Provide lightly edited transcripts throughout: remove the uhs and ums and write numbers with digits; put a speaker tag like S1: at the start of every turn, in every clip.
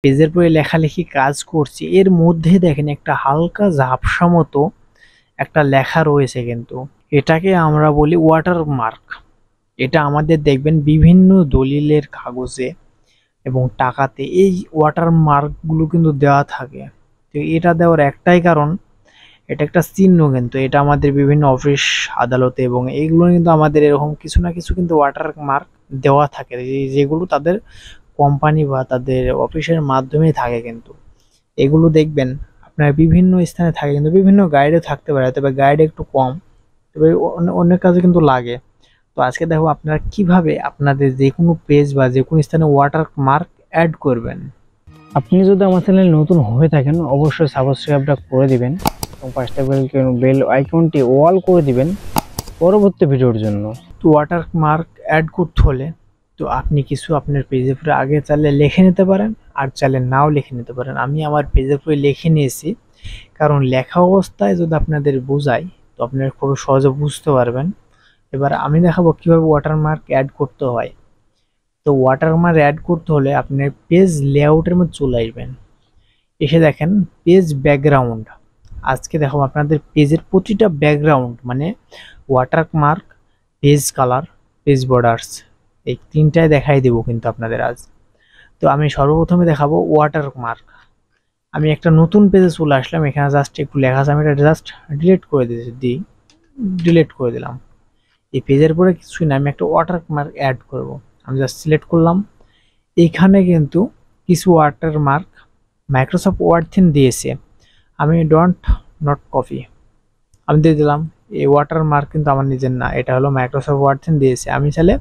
S1: পেজের পরে লেখালেখি কাজ করছি, এর মধ্যে দেখেন একটা হালকা ঝাপসা মতো একটা লেখা রয়েছে, কিন্তু এটাকে আমরা বলি ওয়াটারমার্ক। এটা আমাদের দেখবেন বিভিন্ন দলিলের কাগজে এবং টাকাতে এই ওয়াটারমার্কগুলো কিন্তু দেওয়া থাকে। তো এটা দেওয়ার একটাই কারণ, এটা একটা চিহ্ন, কিন্তু এটা আমাদের বিভিন্ন অফিস আদালতে এবং এইগুলো কিন্তু আমাদের এরকম কিছু না কিছু কিন্তু ওয়াটারমার্ক দেওয়া থাকে, যেগুলো তাদের কোম্পানি বা তাদের অফিসের মাধ্যমেই থাকে। কিন্তু এগুলো দেখবেন আপনার বিভিন্ন স্থানে থাকে, কিন্তু বিভিন্ন গাইডে থাকতে পারে, তবে গাইডে একটু কম, তবে অনেক কাজে কিন্তু লাগে। তো আজকে দেখো আপনারা কিভাবে আপনাদের যে কোনো পেজ বা যে কোনো স্থানে ওয়াটারমার্ক অ্যাড করবেন। আপনি যদি আমার চ্যানেলে নতুন হয়ে থাকেন অবশ্যই সাবস্ক্রাইবটা করে দিবেন এবং পাঁচটা বেল আইকনটি অল করে দিবেন পরবর্তী ভিডিওর জন্য। তো ওয়াটারমার্ক অ্যাড করতে হলে তো আপনি কিছু আপনার পেজের উপরে আগে চাইলে লিখে নিতে পারেন, আর চাইলে নাও লিখে নিতে পারেন। আমি আমার পেজের উপরে লিখে নিয়েছি, কারণ লেখা অবস্থায় যদি আপনাদের বোঝাই তো আপনারা খুব সহজে বুঝতে পারবেন। এবার আমি দেখাবো কিভাবে ওয়াটারমার্ক অ্যাড করতে হয়। তো ওয়াটারমার্ক অ্যাড করতে হলে আপনি পেজ লেআউটের মধ্যে চলে আসবেন, এসে দেখেন পেজ ব্যাকগ্রাউন্ড। আজকে দেখো আপনাদের পেজের প্রতিটা ব্যাকগ্রাউন্ড মানে watermark, page colour, page borders, এই তিনটাই দেখাই দেবো কিন্তু আপনাদের আজ। তো আমি সর্বপ্রথমে দেখাবো ওয়াটারমার্ক। আমি একটা নতুন পেজে চলে আসলাম, এখানে জাস্ট একটু লেখা আছে, আমি এটা জাস্ট ডিলিট করে দিলাম। এই পেজের পরে কিছুই না, আমি একটা ওয়াটারমার্ক অ্যাড করব। আমি জাস্ট সিলেক্ট করলাম, এইখানে কিন্তু কিছু ওয়াটারমার্ক মাইক্রোসফট ওয়ার্ড থিম দিয়েছে, আমি নট কপি আমি দিয়ে দিলাম। এই ওয়াটারমার্ক কিন্তু আমার নিজের না, এটা হলো মাইক্রোসফট ওয়ার্ড থিম দিয়েছে, আমি চাইলে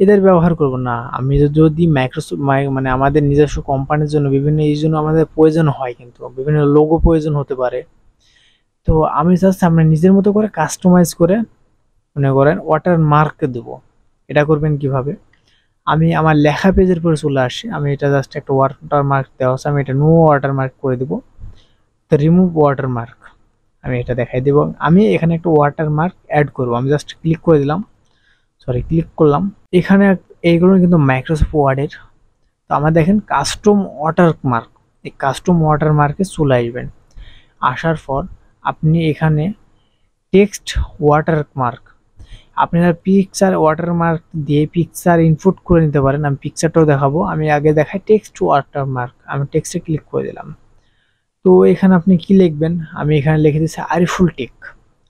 S1: এদের ব্যবহার করব না। আমি যদি মাইক্রোসফট মানে আমাদের নিজস্ব কোম্পানির জন্য বিভিন্ন এই জন্য আমাদের প্রয়োজন হয়, কিন্তু বিভিন্ন লোগো প্রয়োজন হতে পারে। তো আমি জাস্ট আমরা নিজের মতো করে কাস্টমাইজ করে মনে করেন ওয়াটারমার্ক দেব। এটা করবেন কিভাবে, আমি আমার লেখা পেজের পরে চলে আসি, আমি এটা জাস্ট একটা ওয়াটারমার্ক দেওয়া আছে, আমি এটা নো ওয়াটারমার্ক করে দেব। তো রিমুভ ওয়াটারমার্ক আমি এটা দেখাই দেব। আমি এখানে একটা ওয়াটারমার্ক অ্যাড করব, আমি জাস্ট ক্লিক করে দিলাম, ক্লিক করলাম। এখানে এইগুলো কিন্তু মাইক্রোসফট ওয়ার্ডের। তো আমরা দেখেন কাস্টম ওয়াটারমার্ক, এই কাস্টম ওয়াটারমার্কে চলে আসবেন। আসার পর আপনি এখানে টেক্সট ওয়াটারমার্ক, আপনারা পিকচার ওয়াটারমার্ক দিয়ে পিকচার ইনপুট করে নিতে পারেন, আমি পিকচারটাও দেখাবো। আমি আগে দেখাই টেক্সট ওয়াটারমার্ক, আমি টেক্সটে ক্লিক করে দিলাম। তো এখানে আপনি কি লিখবেন, আমি এখানে লিখে দিচ্ছি আরিফুল টেক,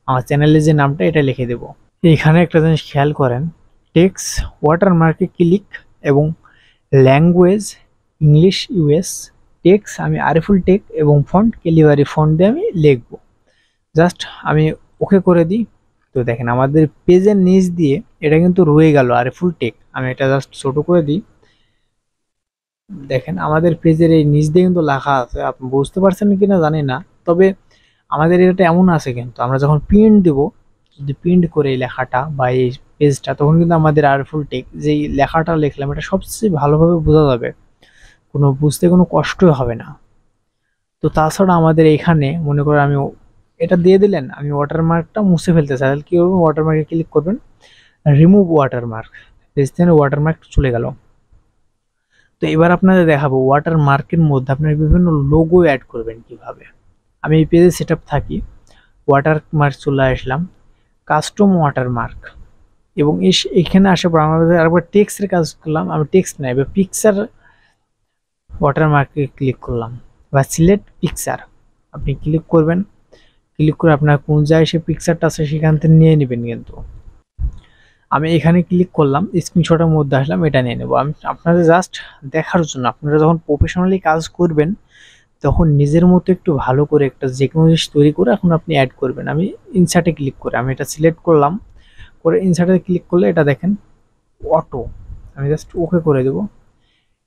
S1: আমার চ্যানেলের যে নামটা এটা লিখে দেব। এখানে একটা জিনিস খেয়াল করেন, টেক্সট ওয়াটারমার্কে ক্লিক এবং ল্যাঙ্গুয়েজ ইংলিশ ইউএস, টেক্সট আমি আরিফুল টেক এবং ফন্ট ক্যালিগ্রাফি ফন্ট দিয়ে আমি লিখব। জাস্ট আমি ওকে করে দিই। তো দেখেন আমাদের পেজের নিচ দিয়ে এটা কিন্তু রয়ে গেল আরিফুল টেক, আমি এটা জাস্ট ছোট করে দিই। দেখেন আমাদের পেজের এই নিচ দিয়ে কিন্তু লেখা আছে, আপনি বুঝতে পারছেন কিনা জানি না, তবে আমাদের এটা এমন আছে, কিন্তু আমরা যখন প্রিন্ট দেব, যদি প্রিন্ট করে এই লেখাটা বা এই পেজটা, তখন কিন্তু আমাদের আরিফুল টেক যেই লেখাটা লিখলাম এটা সবচেয়ে ভালোভাবে বোঝা যাবে, কোনো বুঝতে কোনো কষ্টই হবে না। তো তাছাড়া আমাদের এখানে মনে করেন আমি এটা দিয়ে দিলেন, আমি ওয়াটারমার্কটা মুছে ফেলতে চাই, তাহলে কি করবেন, ওয়াটারমার্কে ক্লিক করবেন, রিমুভ ওয়াটারমার্ক, ওয়াটারমার্ক চলে গেল। তো এবার আপনাদের দেখাবো ওয়াটারমার্কের মধ্যে আপনারা বিভিন্ন লোগো অ্যাড করবেন কিভাবে। আমি এই পেজে সেটআপ থাকি, ওয়াটারমার্ক চলে আসলাম, কাস্টম ওয়াটারমার্ক, এবং এখানে আসার পর আমাদের আরেকবার টেক্সটের কাজ করলাম, আমি টেক্সট নাই এবার পিকচার ওয়াটারমার্কে ক্লিক করলাম বা সিলেক্ট পিকচার, আপনি ক্লিক করবেন, ক্লিক করে আপনার কোন জায়গায় সে পিকচারটা আছে সেখান থেকে নিয়ে নেবেন। কিন্তু আমি এখানে ক্লিক করলাম, স্ক্রিনশটের মধ্যে আসলাম, এটা নিয়ে নেব। আমি আপনাদের জাস্ট দেখার জন্য, আপনারা যখন প্রফেশনালি কাজ করবেন তখন নিজের মতো একটু ভালো করে একটা যে কোনো জিনিস তৈরি করে এখন আপনি অ্যাড করবেন। আমি ইনসার্টে ক্লিক করে আমি এটা সিলেক্ট করলাম, করে ইনসার্টে ক্লিক করলে এটা দেখেন অটো, আমি জাস্ট ওকে করে দেবো।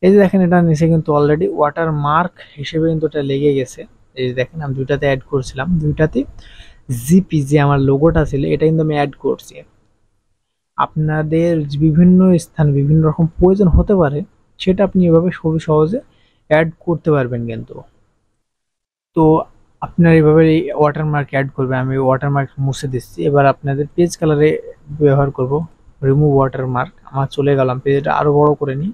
S1: এই যে দেখেন এটা নিচে কিন্তু অলরেডি ওয়াটারমার্ক হিসেবে কিন্তু এটা লেগে গেছে। এই যে দেখেন আমি দুইটাতে অ্যাড করছিলাম, দুইটাতে জিপি যে আমার লোগোটা ছিল এটা কিন্তু আমি অ্যাড করছি। আপনাদের বিভিন্ন স্থান বিভিন্ন রকম প্রয়োজন হতে পারে, সেটা আপনি এভাবে খুবই সহজে অ্যাড করতে পারবেন। কিন্তু তো আপনার এইভাবে এই ওয়াটারমার্ক অ্যাড করবেন, আমি ওয়াটারমার্ক মুছে দিচ্ছি। এবার আপনাদের পেজ কালারে ব্যবহার করব রিমুভ ওয়াটারমার্ক, আমার চলে গেলাম পেজটা আরো বড় করে নিই।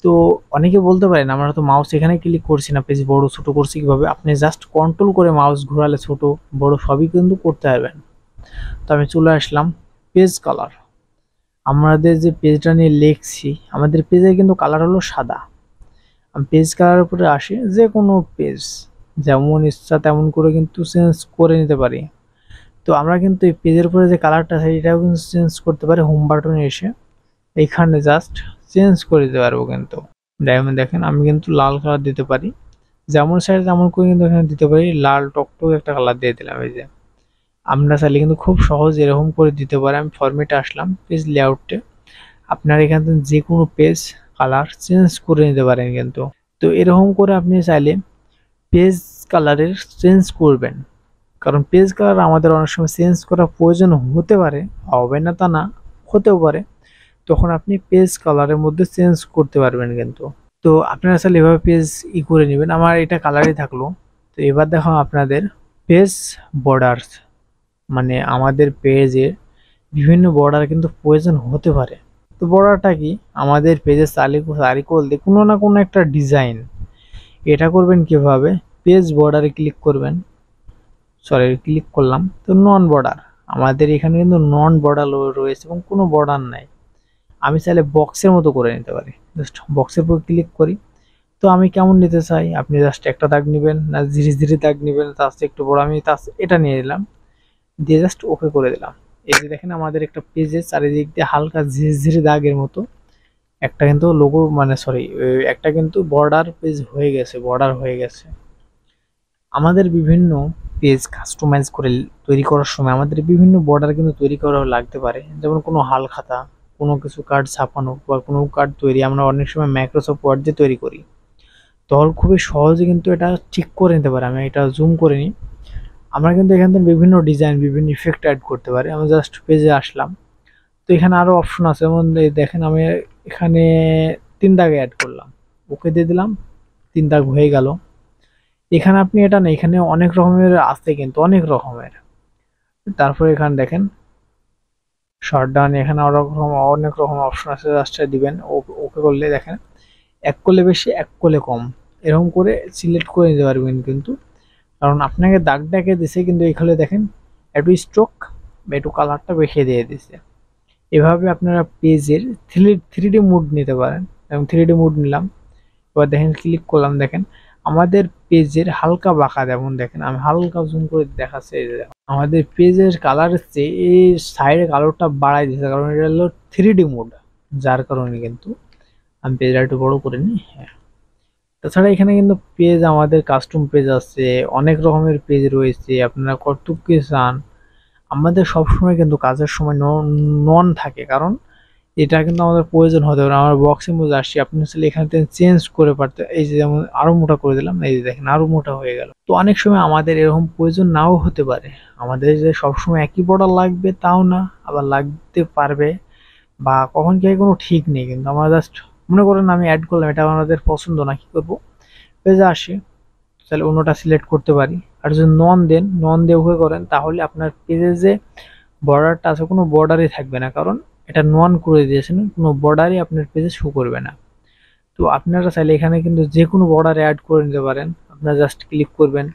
S1: তো অনেকে বলতে পারেন আমরা তো মাউস এখানে ক্লিক করছি না, পেজ বড় ছোট করছি কিভাবে? আপনি জাস্ট কন্ট্রোল করে মাউস ঘোরালে ছোট বড় সবই কিন্তু করতে পারবেন। তো আমি চলে আসলাম পেজ কালার। আমাদের যে পেজটা নিয়ে লিখছি, আমাদের পেজের কিন্তু কালার হলো সাদা। আমি পেজ কালার উপরে আসি, যে কোনো পেজ যেমন ইচ্ছা তেমন করে কিন্তু চেঞ্জ করে নিতে পারি। তো আমরা কিন্তু এই পেজের উপরে যে কালারটা আছে এটাও কিন্তু চেঞ্জ করতে পারি। হোম বাটনে এসে এইখানে জাস্ট চেঞ্জ করে দিতে পারবো কিন্তু। দেখেন আমি কিন্তু লাল কালার দিতে পারি, যেমন চাই তেমন করে কিন্তু এখানে দিতে পারি। লাল টকটক একটা কালার দিয়ে দিলাম। এই যে আমরা চাইলে কিন্তু খুব সহজ এরকম করে দিতে পারি। আমি ফরম্যাটে আসলাম, পেজ লেআউটে, আপনার এখান থেকে যে কোনো পেজ কালার চেঞ্জ করে নিতে পারেন কিন্তু। তো এরকম করে আপনি চাইলে পেজ কালারের চেঞ্জ করবেন, কারণ পেজ কালার আমাদের অনেক সময় চেঞ্জ করা প্রয়োজন হতে পারে, হবে না তা না, হতেও পারে। তখন আপনি পেজ কালারের মধ্যে চেঞ্জ করতে পারবেন কিন্তু। তো আপনারা চাইলে এভাবে পেজ করে নেবেন। আমার এটা কালারই থাকলো। তো এবার দেখো আপনাদের পেজ বর্ডার্স, মানে আমাদের পেজে বিভিন্ন বর্ডার কিন্তু প্রয়োজন হতে পারে। তো বর্ডারটা কি? আমাদের পেজের চারিকোল দিয়ে কোনো না কোনো একটা ডিজাইন, এটা করবেন কিভাবে? পেজ বর্ডারে ক্লিক করবেন, ক্লিক করলাম। তো নন বর্ডার, আমাদের এখানে কিন্তু নন বর্ডার রয়েছে এবং কোনো বর্ডার নাই। আমি চাইলে বক্সের মতো করে নিতে পারি। জাস্ট বক্সের উপর ক্লিক করি। তো আমি কেমন নিতে চাই, আপনি জাস্ট একটা দাগ নেবেন না ধীরে ধীরে দাগ নেবেন, তার চেয়ে একটু বড়, আমি এটা নিয়ে নিলাম, দিয়ে জাস্ট ওকে করে দিলাম। এই যে দেখেন আমাদের একটা পেজে চারিদিক দিয়ে হালকা ধীরে ধীরে দাগের মতো একটা কিন্তু লোগো, মানে একটা কিন্তু বর্ডার হয়ে গেছে। আমাদের বিভিন্ন পেজ কাস্টমাইজ করে তৈরি করার সময় আমাদের বিভিন্ন বর্ডার কিন্তু তৈরি করা লাগতে পারে। যেমন কোনো হালখাতা, কোনো কিছু কার্ড ছাপানো বা কোনো কার্ড তৈরি আমরা অনেক সময় মাইক্রোসফট ওয়ার্ড দিয়ে তৈরি করি। তখন খুবই সহজে কিন্তু এটা ঠিক করে নিতে পারে। আমি এটা জুম করে নিই। আমরা কিন্তু এখান থেকে বিভিন্ন ডিজাইন, বিভিন্ন ইফেক্ট অ্যাড করতে পারি। আমি জাস্ট পেজে আসলাম। তো এখানে আরো অপশন আছে, যেমন দেখেন আমি এখানে 3 দাগ অ্যাড করলাম, ওকে দিয়ে দিলাম, 3 দাগ হয়ে গেল। এখানে আপনি এটা না, এখানে অনেক রকমের আছে কিন্তু, অনেক রকমের। তারপরে এখানে দেখেন শর্ট ডাউন, এখানে অনেক রকম অপশন আছে, জাস্ট দিবেন। ওকে করলে দেখেন এক করলে বেশি, এক করলে কম, এরকম করে সিলেক্ট করে নিতে পারবেন কিন্তু। কারণ আপনাকে দাগটাকে দিছে কিন্তু এখানে দেখেন একটু স্ট্রোক বা একটু কালারটা বেশি দিয়ে দিছে। এভাবে আপনারা পেজের 3D মোড নিতে পারেন। এবং 3D মোড নিলাম, এবার দেখেন ক্লিক করলাম, দেখেন আমাদের পেজের হালকা বাঁকা, যেমন দেখেন আমি হালকা জুম করে দেখাচ্ছি। এই যে দেখেন আমাদের পেজের কালারের চেয়ে এই সাইডের কালারটা বাড়াই দিয়েছে, কারণ এটা হলো 3D মোড, যার কারণে কিন্তু আমি পেজটা একটু বড় করে নিই। হ্যাঁ, তাছাড়া এখানে কিন্তু পেজ, আমাদের কাস্টম পেজ আছে, অনেক রকমের পেজ রয়েছে, আপনারা কতটুকু কি চান। আমাদের সবসময় কিন্তু কাজের সময় নন থাকে, কারণ এটা কিন্তু আমাদের প্রয়োজন হতে পারে। আমার বক্সের মধ্যে আসছি, আপনি আসলে এখান থেকে চেঞ্জ করে পারতে, এই যে যেমন আরো মোটা করে দিলাম, এই যে দেখেন আরো মোটা হয়ে গেল। তো অনেক সময় আমাদের এরকম প্রয়োজন নাও হতে পারে, আমাদের যে সবসময় একই বর্ডার লাগবে তাও না, আবার লাগতে পারবে, বা কখন কি কোনো ঠিক নেই। কিন্তু আমরা জাস্ট মনে করেন আমি অ্যাড করলাম, এটা আমাদের পছন্দ না, কি করবো, পেজে আসি, তাহলে অন্যটা সিলেক্ট করতে পারি। আর যদি নন দিয়ে ওকে করেন, তাহলে আপনার পেজে যে বর্ডারটা আছে কোনো বর্ডারই থাকবে না, কারণ এটা নন করে দিয়েছেন, কোনো বর্ডারই আপনার পেজে শো করবে না। তো আপনারা চাইলে এখানে কিন্তু যে কোনো বর্ডার অ্যাড করে নিতে পারেন। আপনারা জাস্ট ক্লিক করবেন,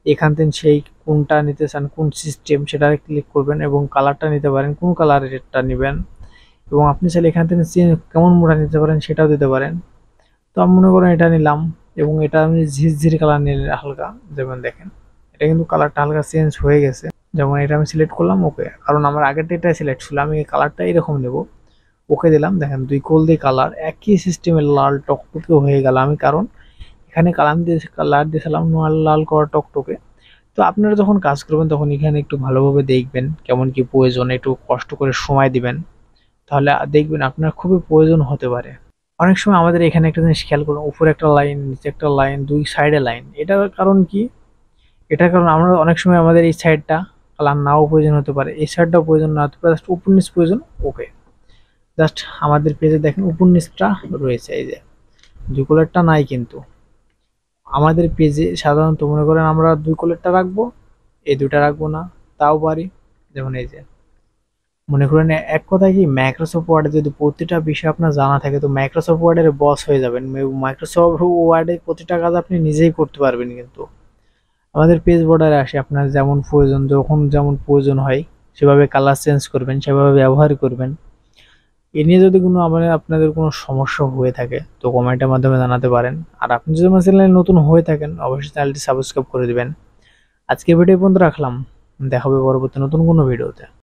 S1: এখান থেকে সেই কোনটা নিতে চান, কোন সিস্টেম, সেটা ক্লিক করবেন এবং কালারটা নিতে পারেন, কোন কালারেরটা নেবেন। এবং আপনি চাইলে এখান থেকে কেমন মোটা নিতে পারেন সেটাও দিতে পারেন। তো আমি মনে করেন এটা নিলাম, এবং এটা আমি ঝিরঝির কালার নিলে হালকা, যেমন দেখেন এটা কিন্তু কালারটা হালকা চেঞ্জ হয়ে গেছে। যেমন এটা আমি সিলেক্ট করলাম, ওকে, কারণ আমার আগেরটা এটা সিলেক্ট ছিল, আমি এই কালারটা এরকম নেব, ওকে দিলাম। দেখেন 2 কোল দিয়ে কালার একই সিস্টেমের লাল টকটকে হয়ে গেল। আমি কারণ এখানে কালার দিয়েছিলাম লাল করা টকটকে। তো আপনারা যখন কাজ করবেন তখন এখানে একটু ভালোভাবে দেখবেন কেমন কি প্রয়োজন, একটু কষ্ট করে সময় দিবেন, তাহলে দেখবেন আপনার খুবই প্রয়োজন হতে পারে। অনেক সময় আমাদের এখানে একটা জিনিস খেয়াল করুন, উপরে একটা লাইন, নিচে একটা লাইন, 2 সাইডে লাইন। এটার কারণ কি? এটার কারণ আমরা অনেক সময় আমাদের এই সাইডটা কালার নাও প্রয়োজন হতে পারে, এই সাইডটাও প্রয়োজন না হতে পারে, জাস্ট উপর নিচ প্রয়োজন। ওকে, জাস্ট আমাদের পেজে দেখেন উপর নিচটা রয়েছে, এই যে 2 কালারটা নাই, কিন্তু আমাদের পেজে সাধারণত মনে করেন আমরা 2 কালারটা রাখবো, এই 2টা রাখবো না, তাও পারি। যেমন এই যে মনে করেন এক কথায় কি মাইক্রোসফট ওয়ার্ডে যদি প্রতিটা বিষয় আপনার জানা থাকে তো মাইক্রোসফট ওয়ার্ডের বস হয়ে যাবেন। মাইক্রোসফট ওয়ার্ডে প্রতিটা কাজ আপনি নিজেই করতে পারবেন। কিন্তু আমাদের পেজ বর্ডারে আসে, আপনার যেমন প্রয়োজন, যখন যেমন প্রয়োজন হয় সেভাবে কালার চেঞ্জ করবেন, সেভাবে ব্যবহার করবেন। এ নিয়ে যদি কোনো আপনাদের কোনো সমস্যা হয়ে থাকে তো কমেন্টের মাধ্যমে জানাতে পারেন। আর আপনি যদি আমার চ্যানেলে নতুন হয়ে থাকেন অবশ্যই চ্যানেলটি সাবস্ক্রাইব করে দিবেন। আজকে ভিডিও পর্যন্ত রাখলাম, দেখা হবে পরবর্তী নতুন কোনো ভিডিওতে।